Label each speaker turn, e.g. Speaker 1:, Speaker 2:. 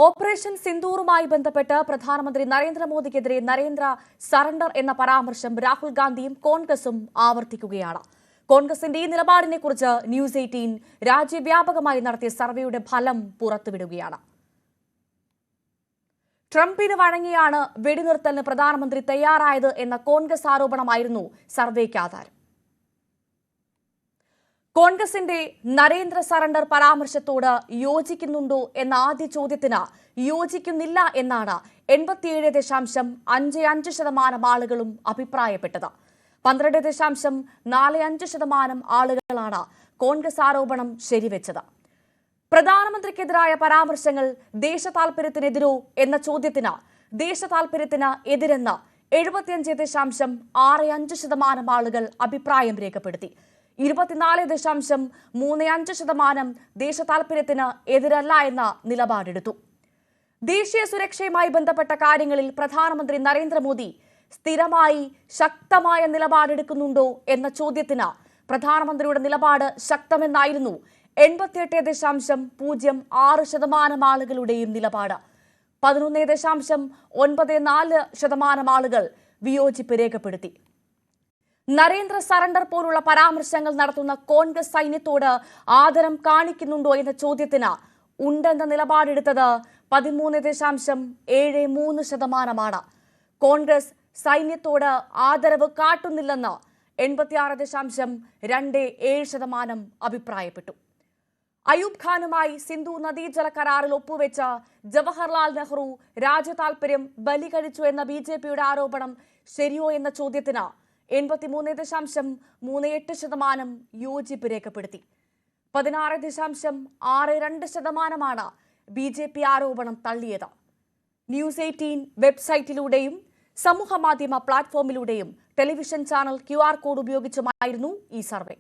Speaker 1: Operation സിന്ദൂറുമായി ബന്ധപ്പെട്ട് പ്രധാനമന്ത്രി നരേന്ദ്രമോദിക്കെതിരെ Narendra surrender എന്ന പരാമർശം രാഹുൽ ഗാന്ധിയും കോൺഗ്രസും ആവർത്തിക്കുകയാണ്. കോൺഗ്രസിന്റെ ഈ നിലപാടിനെക്കുറിച്ച് ന്യൂസ് 18 രാജ്യവ്യാപകമായി നടത്തിയ സർവേയുടെ ഫലം പുറത്തുവിടുകയാണ്. ട്രംപിന് വഴങ്ങിയാണ് വെടിനിർത്തലിന് പ്രധാനമന്ത്രി തയ്യാറായത് എന്ന കോൺഗ്രസ് ആരോപണമായിരുന്നു സർവേക്ക് ആധാരം. കോൺഗ്രസിന്റെ നരേന്ദ്ര സറണ്ടർ പരാമർശത്തോട് യോജിക്കുന്നുണ്ടോ എന്ന ആദ്യ ചോദ്യത്തിന് യോജിക്കുന്നില്ല എന്നാണ് 87.55% ആളുകളും അഭിപ്രായപ്പെട്ടത്. 12.45% ആളുകളാണ് കോൺഗ്രസ് ആരോപണം ശരിവെച്ചത്. പ്രധാനമന്ത്രിക്കെതിരായ പരാമർശങ്ങൾ ദേശതാൽപര്യത്തിനെതിരോ എന്ന ചോദ്യത്തിന് ദേശതാൽപര്യത്തിന് എതിരെന്ന് 75.65% ആളുകൾ അഭിപ്രായം രേഖപ്പെടുത്തി. 24.35% ദേശതാൽപര്യത്തിന് എതിരല്ല എന്ന നിലപാടെടുത്തു. ദേശീയ സുരക്ഷയുമായി ബന്ധപ്പെട്ട കാര്യങ്ങളിൽ പ്രധാനമന്ത്രി നരേന്ദ്രമോദി സ്ഥിരമായി ശക്തമായ നിലപാടെടുക്കുന്നുണ്ടോ എന്ന ചോദ്യത്തിന് പ്രധാനമന്ത്രിയുടെ നിലപാട് ശക്തമെന്നായിരുന്നു 88.06% ആളുകളുടെയും നിലപാട്. 11.94% ആളുകൾ വിയോജിപ്പ് രേഖപ്പെടുത്തി. നരേന്ദ്ര സറണ്ടർ പോലുള്ള പരാമർശങ്ങൾ നടത്തുന്ന കോൺഗ്രസ് സൈന്യത്തോട് ആദരം കാണിക്കുന്നുണ്ടോ എന്ന ചോദ്യത്തിന് ഉണ്ടെന്ന നിലപാടെടുത്തത് 13.73%. കോൺഗ്രസ് സൈന്യത്തോട് ആദരവ് കാട്ടുന്നില്ലെന്ന് 86.27% അഭിപ്രായപ്പെട്ടു. അയൂബ് ഖാനുമായി സിന്ധു നദീജല കരാറിൽ ഒപ്പുവെച്ച ജവഹർലാൽ നെഹ്റു രാജ്യതാൽപര്യം ബലികഴിച്ചു എന്ന BJPയുടെ ആരോപണം ശരിയോ എന്ന ചോദ്യത്തിന് 83.38% യോജിപ്പ് രേഖപ്പെടുത്തി. 16.62% BJP ആരോപണം തള്ളിയത്. ന്യൂസ് 18 വെബ്സൈറ്റിലൂടെയും സമൂഹമാധ്യമ പ്ലാറ്റ്ഫോമിലൂടെയും ടെലിവിഷൻ ചാനൽ QR കോഡ് ഉപയോഗിച്ചുമായിരുന്നു ഈ സർവേ.